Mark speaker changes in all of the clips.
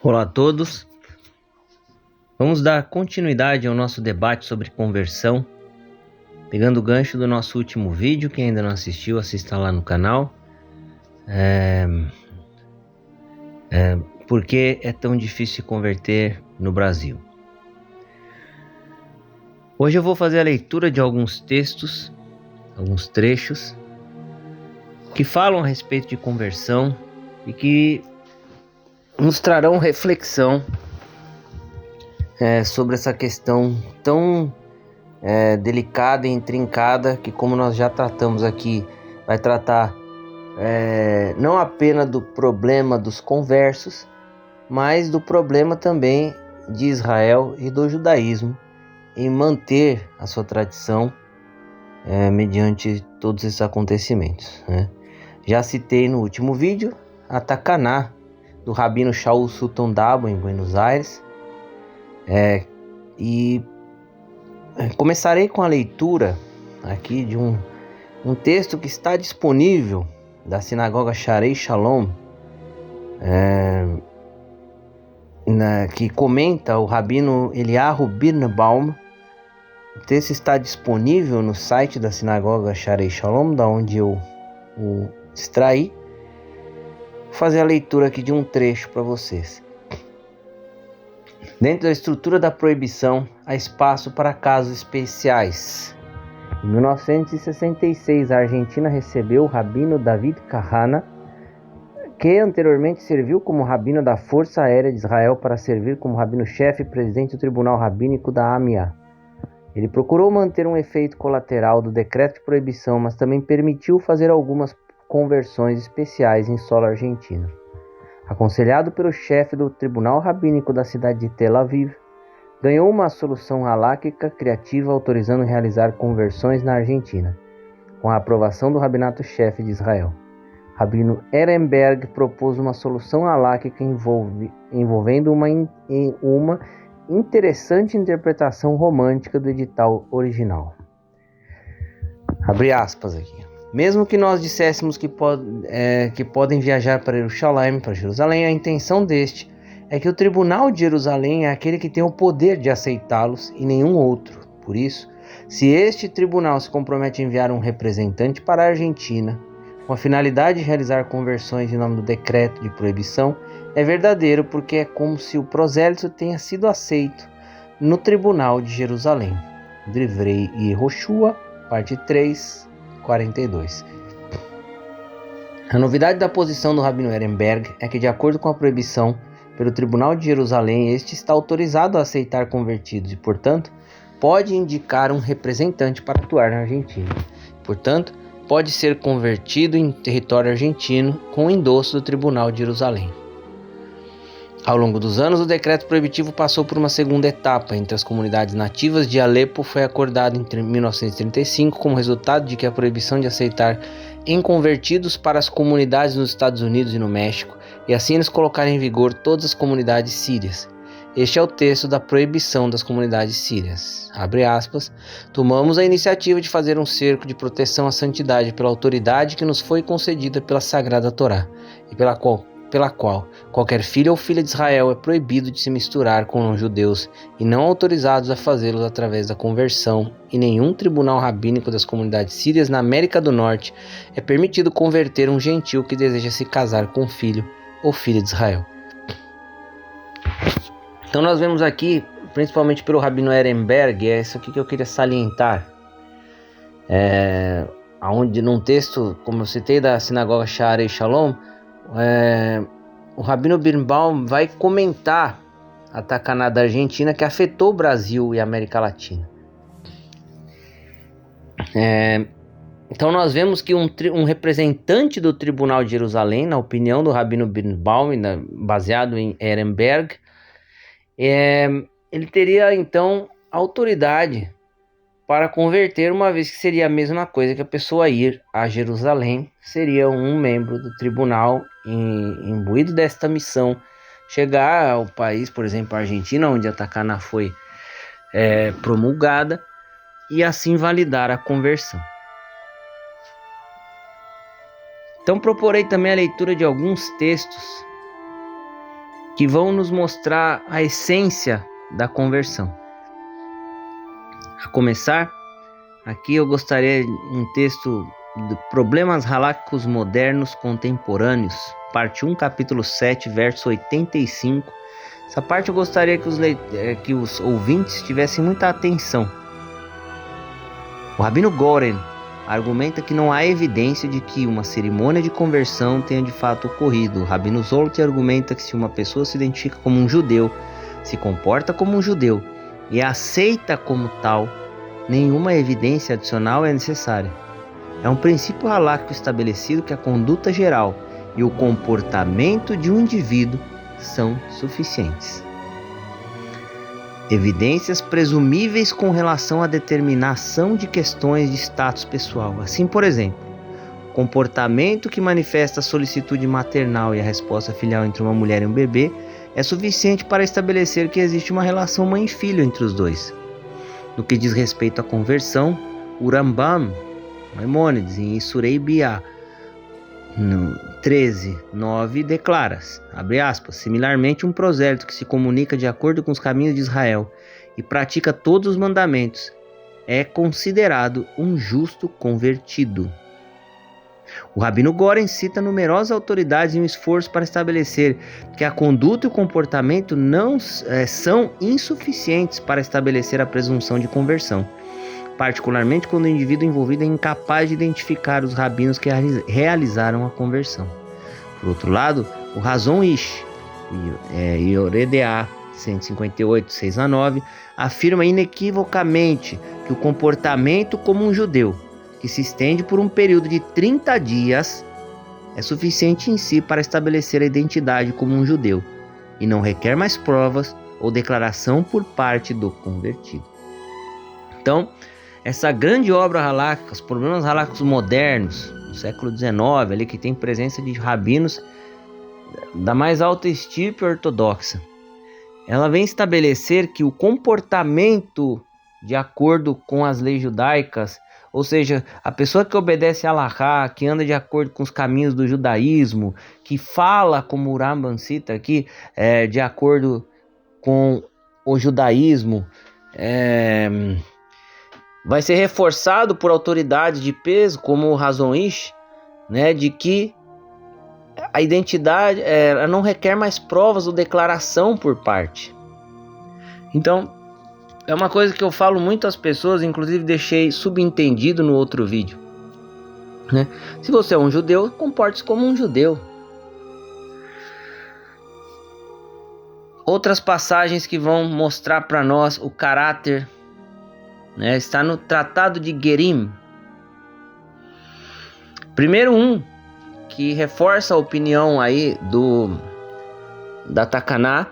Speaker 1: Olá a todos, vamos dar continuidade ao nosso debate sobre conversão, pegando o gancho do nosso último vídeo. Quem ainda não assistiu, assista lá no canal. Por que é tão difícil se converter no Brasil? Hoje eu vou fazer a leitura de alguns textos, alguns trechos, que falam a respeito de conversão e que nos trarão reflexão sobre essa questão tão delicada e intrincada, que, como nós já tratamos aqui, vai tratar não apenas do problema dos conversos, mas do problema também de Israel e do judaísmo em manter a sua tradição mediante todos esses acontecimentos, né? Já citei no último vídeo a Takaná do Rabino Shaul Sultan Dabo em Buenos Aires, e começarei com a leitura aqui de um texto que está disponível da sinagoga Sharei Shalom, que comenta o Rabino Eliyahu Birnbaum. O texto está disponível no site da sinagoga Sharei Shalom, da onde eu o extraí. Vou fazer a leitura aqui de um trecho para vocês. Dentro da estrutura da proibição, há espaço para casos especiais. Em 1966, a Argentina recebeu o Rabino David Kahana, que anteriormente serviu como Rabino da Força Aérea de Israel, para servir como Rabino-chefe e presidente do Tribunal Rabínico da AMIA. Ele procurou manter um efeito colateral do decreto de proibição, mas também permitiu fazer algumas conversões especiais em solo argentino. Aconselhado pelo chefe do Tribunal Rabínico da cidade de Tel Aviv, ganhou uma solução halakhica criativa autorizando realizar conversões na Argentina, com a aprovação do Rabinato-chefe de Israel. Rabino Ehrenberg propôs uma solução halakhica envolvendo uma interessante interpretação romântica do edital original. Abre aspas aqui. Mesmo que nós disséssemos que podem viajar para Jerusalém, a intenção deste é que o Tribunal de Jerusalém é aquele que tem o poder de aceitá-los e nenhum outro. Por isso, se este tribunal se compromete a enviar um representante para a Argentina, com a finalidade de realizar conversões em nome do decreto de proibição, é verdadeiro, porque é como se o prosélito tenha sido aceito no Tribunal de Jerusalém. Divrei Yehoshua, parte 3, 42. A novidade da posição do Rabino Ehrenberg é que, de acordo com a proibição pelo Tribunal de Jerusalém, este está autorizado a aceitar convertidos e, portanto, pode indicar um representante para atuar na Argentina. Portanto, pode ser convertido em território argentino com o endosso do Tribunal de Jerusalém. Ao longo dos anos, o decreto proibitivo passou por uma segunda etapa. Entre as comunidades nativas de Alepo, foi acordado em 1935 como resultado de que a proibição de aceitar inconvertidos para as comunidades nos Estados Unidos e no México, e assim eles colocarem em vigor todas as comunidades sírias. Este é o texto da proibição das comunidades sírias. Abre aspas. Tomamos a iniciativa de fazer um cerco de proteção à santidade pela autoridade que nos foi concedida pela Sagrada Torá, e pela qual qualquer filho ou filha de Israel é proibido de se misturar com não-judeus e não autorizados a fazê-los através da conversão, e nenhum tribunal rabínico das comunidades sírias na América do Norte é permitido converter um gentil que deseja se casar com filho ou filha de Israel. Então nós vemos aqui, principalmente pelo Rabino Ehrenberg, é isso aqui que eu queria salientar, onde num texto, como eu citei, da sinagoga Sharei Shalom, o Rabino Birnbaum vai comentar a Takaná da Argentina, que afetou o Brasil e a América Latina. Então nós vemos que um representante do Tribunal de Jerusalém, na opinião do Rabino Birnbaum, baseado em Ehrenberg, ele teria então autoridade para converter, uma vez que seria a mesma coisa que a pessoa ir a Jerusalém, seria um membro do tribunal imbuído desta missão, chegar ao país, por exemplo, a Argentina, onde a Takaná foi promulgada, e assim validar a conversão. Então proporei também a leitura de alguns textos que vão nos mostrar a essência da conversão. A começar, aqui eu gostaria de um texto de Problemas Haláquicos Modernos Contemporâneos, parte 1, capítulo 7, verso 85. Essa parte eu gostaria que os ouvintes tivessem muita atenção. O Rabino Goren argumenta que não há evidência de que uma cerimônia de conversão tenha de fato ocorrido. O Rabino Zolt argumenta que se uma pessoa se identifica como um judeu, se comporta como um judeu e é aceita como tal, nenhuma evidência adicional é necessária. É um princípio halakhico estabelecido que a conduta geral e o comportamento de um indivíduo são suficientes. Evidências presumíveis com relação à determinação de questões de status pessoal. Assim, por exemplo, o comportamento que manifesta a solicitude maternal e a resposta filial entre uma mulher e um bebê é suficiente para estabelecer que existe uma relação mãe-filho entre os dois. No que diz respeito à conversão, o Rambam, Maimônides, em Isurei Biá, 13:9, declara, abre aspas, similarmente um prosélito que se comunica de acordo com os caminhos de Israel e pratica todos os mandamentos é considerado um justo convertido. O Rabino Goren cita numerosas autoridades em um esforço para estabelecer que a conduta e o comportamento não são insuficientes para estabelecer a presunção de conversão, particularmente quando o indivíduo envolvido é incapaz de identificar os rabinos que realizaram a conversão. Por outro lado, o Razon Ish, Yoredea 158, 6-9, afirma inequivocamente que o comportamento como um judeu, que se estende por um período de 30 dias, é suficiente em si para estabelecer a identidade como um judeu, e não requer mais provas ou declaração por parte do convertido. Então, essa grande obra halakhica, os problemas haláquicos modernos, no século XIX, ali, que tem presença de rabinos da mais alta estirpe ortodoxa, ela vem estabelecer que o comportamento de acordo com as leis judaicas, ou seja, a pessoa que obedece a Halakha, que anda de acordo com os caminhos do judaísmo, que fala, como o Rambam cita aqui, de acordo com o judaísmo, vai ser reforçado por autoridades de peso, como o Razon Ish, né, de que a identidade ela não requer mais provas ou declaração por parte. Então, é uma coisa que eu falo muito às pessoas, inclusive deixei subentendido no outro vídeo, né? Se você é um judeu, comporte-se como um judeu. Outras passagens que vão mostrar para nós o caráter, né, está no Tratado de Gerim. Primeiro que reforça a opinião aí da Takaná,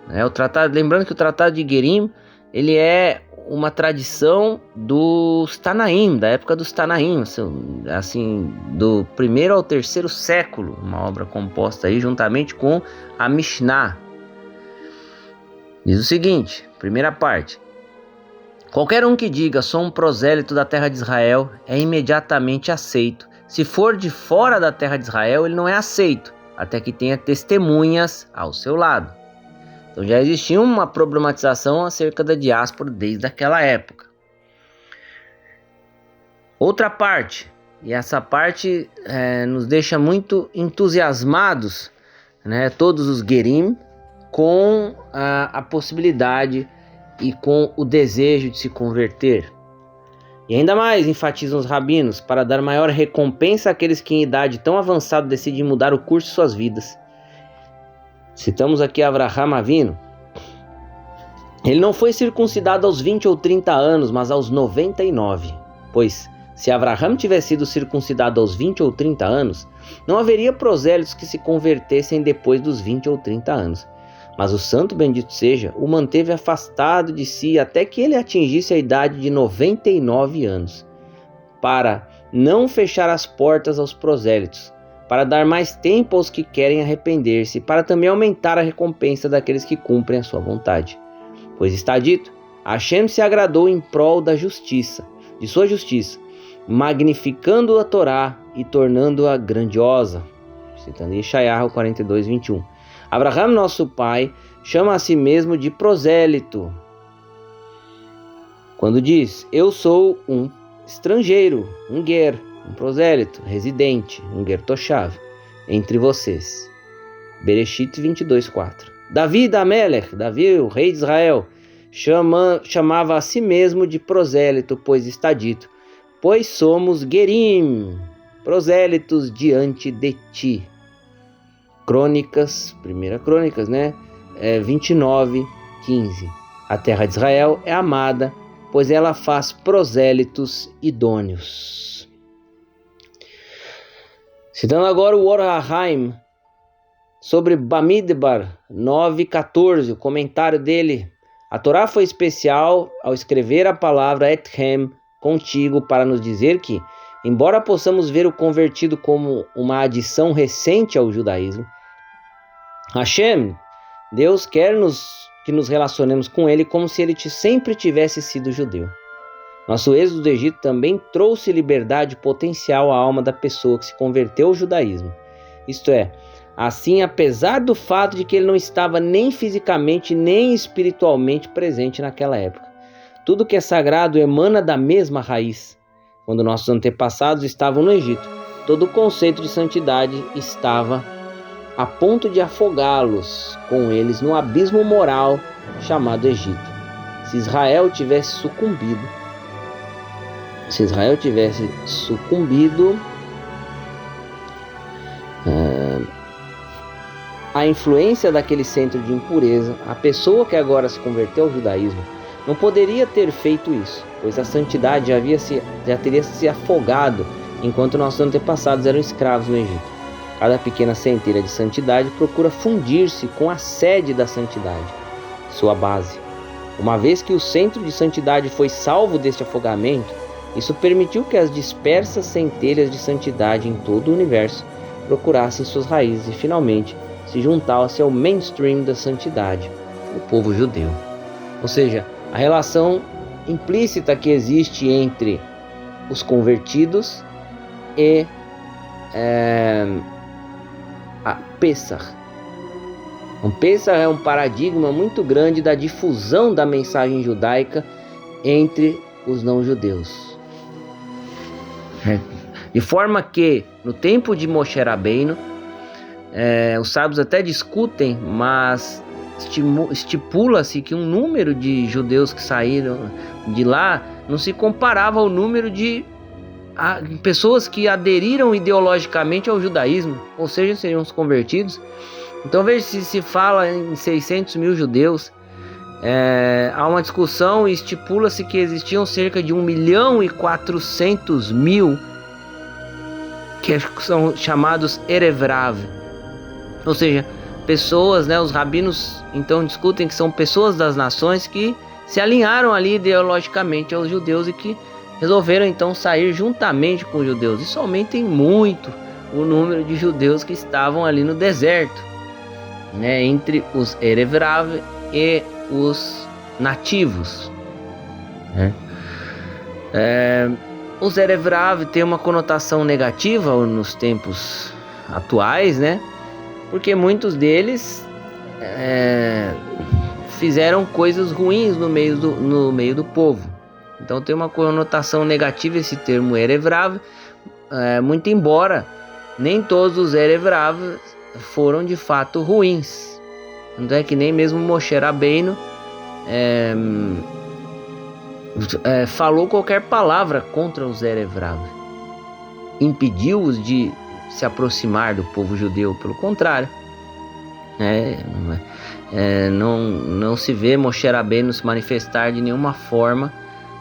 Speaker 1: né, o tratado, lembrando que o Tratado de Gerim, ele é uma tradição dos Tanaim, da época dos Tanaim, assim, do 1º ao 3º século, uma obra composta aí juntamente com a Mishnah. Diz o seguinte, primeira parte: qualquer um que diga sou um prosélito da terra de Israel é imediatamente aceito. Se for de fora da terra de Israel, ele não é aceito, até que tenha testemunhas ao seu lado. Então já existia uma problematização acerca da diáspora desde aquela época. Outra parte, e essa parte nos deixa muito entusiasmados, né, todos os Gerim, com a possibilidade e com o desejo de se converter. E ainda mais enfatizam os rabinos para dar maior recompensa àqueles que em idade tão avançada decidem mudar o curso de suas vidas. Citamos aqui Avraham Avinu. Ele não foi circuncidado aos 20 ou 30 anos, mas aos 99. Pois, se Avraham tivesse sido circuncidado aos 20 ou 30 anos, não haveria prosélitos que se convertessem depois dos 20 ou 30 anos. Mas o santo bendito seja, o manteve afastado de si até que ele atingisse a idade de 99 anos, para não fechar as portas aos prosélitos, para dar mais tempo aos que querem arrepender-se, para também aumentar a recompensa daqueles que cumprem a sua vontade. Pois está dito, Hashem se agradou em prol da justiça, de sua justiça, magnificando a Torá e tornando-a grandiosa. Citando Yeshayahu 42:21. Abraão, nosso pai, chama a si mesmo de prosélito, quando diz: eu sou um estrangeiro, um ger, um prosélito, residente, um ger toshav, entre vocês. Bereshit 22:4. Davi da Melech, Davi, o rei de Israel, chamava a si mesmo de prosélito, pois está dito: pois somos gerim, prosélitos diante de ti. Crônicas, 1 Crônicas, 29:15. A terra de Israel é amada, pois ela faz prosélitos idôneos. Citando agora o Or HaHaim, sobre Bamidbar 9:14, o comentário dele: a Torá foi especial ao escrever a palavra etchem, contigo, para nos dizer que, embora possamos ver o convertido como uma adição recente ao judaísmo, Hashem, Deus, quer que nos relacionemos com ele como se ele sempre tivesse sido judeu. Nosso êxodo do Egito também trouxe liberdade potencial à alma da pessoa que se converteu ao judaísmo. Isto é, assim, apesar do fato de que ele não estava nem fisicamente nem espiritualmente presente naquela época. Tudo que é sagrado emana da mesma raiz. Quando nossos antepassados estavam no Egito, todo o conceito de santidade estava a ponto de afogá-los com eles no abismo moral chamado Egito. Se Israel tivesse sucumbido à influência daquele centro de impureza, a pessoa que agora se converteu ao judaísmo não poderia ter feito isso, pois a santidade já teria se afogado enquanto nossos antepassados eram escravos no Egito. Cada pequena centelha de santidade procura fundir-se com a sede da santidade, sua base. Uma vez que o centro de santidade foi salvo deste afogamento, isso permitiu que as dispersas centelhas de santidade em todo o universo procurassem suas raízes e finalmente se juntassem ao mainstream da santidade, o povo judeu. Ou seja, a relação implícita que existe entre os convertidos e a Pessah. O Pessah é um paradigma muito grande da difusão da mensagem judaica entre os não-judeus. De forma que, no tempo de Moshe Rabbeinu, os sábios até discutem, mas estipula-se que um número de judeus que saíram de lá não se comparava ao número de pessoas que aderiram ideologicamente ao judaísmo, ou seja, seriam os convertidos. Então veja, se fala em 600 mil judeus, há uma discussão e estipula-se que existiam cerca de 1.400.000 que são chamados Erevrav, ou seja, pessoas, os rabinos então discutem que são pessoas das nações que se alinharam ali ideologicamente aos judeus e que resolveram então sair juntamente com os judeus. Isso aumenta muito o número de judeus que estavam ali no deserto, entre os Erevrav e os nativos. Os Erevrav têm uma conotação negativa nos tempos atuais, porque muitos deles fizeram coisas ruins no meio do povo. Então tem uma conotação negativa esse termo Erevrav, muito embora nem todos os Erevrav foram de fato ruins. Não é que nem mesmo Moshe Rabbeinu falou qualquer palavra contra os Erevrav, impediu-os de se aproximar do povo judeu. Pelo contrário, não se vê Moshe Rabbeinu se manifestar de nenhuma forma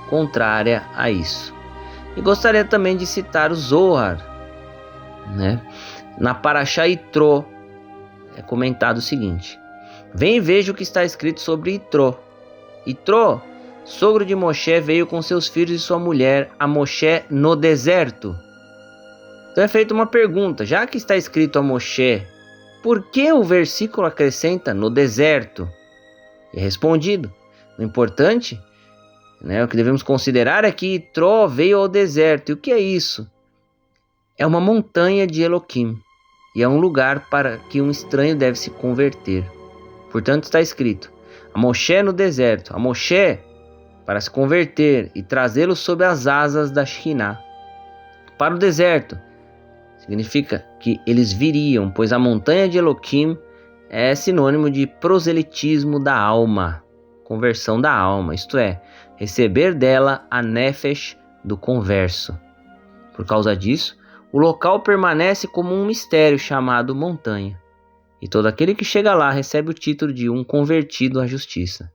Speaker 1: contrária a isso. E gostaria também de citar o Zohar, na Parashá Itró é comentado o seguinte: vem e veja o que está escrito sobre Itró. Itró, sogro de Moshe, veio com seus filhos e sua mulher a Moshe no deserto. Então é feita uma pergunta: já que está escrito a Moshe, por que o versículo acrescenta no deserto? É respondido: o importante, o que devemos considerar é que Itró veio ao deserto. E o que é isso? É uma montanha de Eloquim. e é um lugar para que um estranho deve se converter. Portanto, está escrito: a Moshe no deserto, a Moshe para se converter e trazê-lo sob as asas da Shekhinah. Para o deserto, significa que eles viriam, pois a montanha de Elohim é sinônimo de proselitismo da alma, conversão da alma, isto é, receber dela a nefesh do converso. Por causa disso, o local permanece como um mistério chamado montanha, e todo aquele que chega lá recebe o título de um convertido à justiça.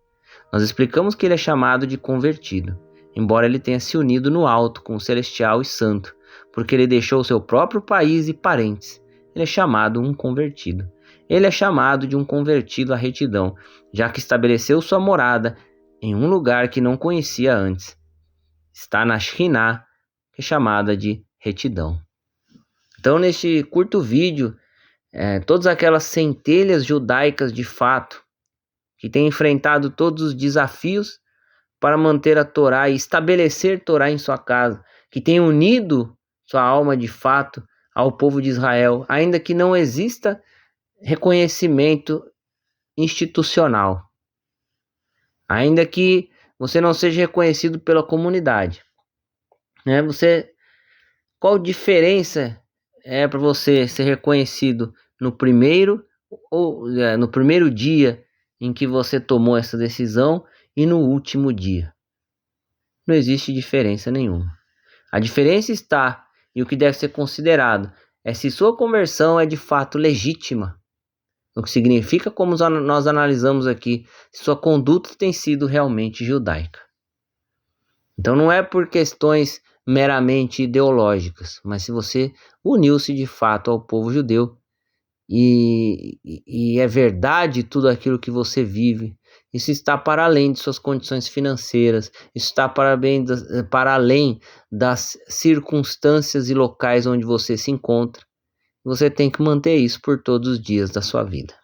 Speaker 1: Nós explicamos que ele é chamado de convertido, embora ele tenha se unido no alto com o celestial e santo, porque ele deixou seu próprio país e parentes. Ele é chamado um convertido. Ele é chamado de um convertido à retidão, já que estabeleceu sua morada em um lugar que não conhecia antes. Está na Shekhinah, que é chamada de retidão. Então, neste curto vídeo, todas aquelas centelhas judaicas de fato, que têm enfrentado todos os desafios para manter a Torá e estabelecer Torá em sua casa, que têm unido sua alma de fato ao povo de Israel, ainda que não exista reconhecimento institucional, ainda que você não seja reconhecido pela comunidade, né? Qual diferença é para você ser reconhecido no primeiro dia em que você tomou essa decisão e no último dia? Não existe diferença nenhuma. A diferença está, e o que deve ser considerado, é se sua conversão é de fato legítima. O que significa, como nós analisamos aqui, se sua conduta tem sido realmente judaica. Então não é por questões meramente ideológicas, mas se você uniu-se de fato ao povo judeu e é verdade tudo aquilo que você vive, isso está para além de suas condições financeiras, isso está para além das circunstâncias e locais onde você se encontra. Você tem que manter isso por todos os dias da sua vida.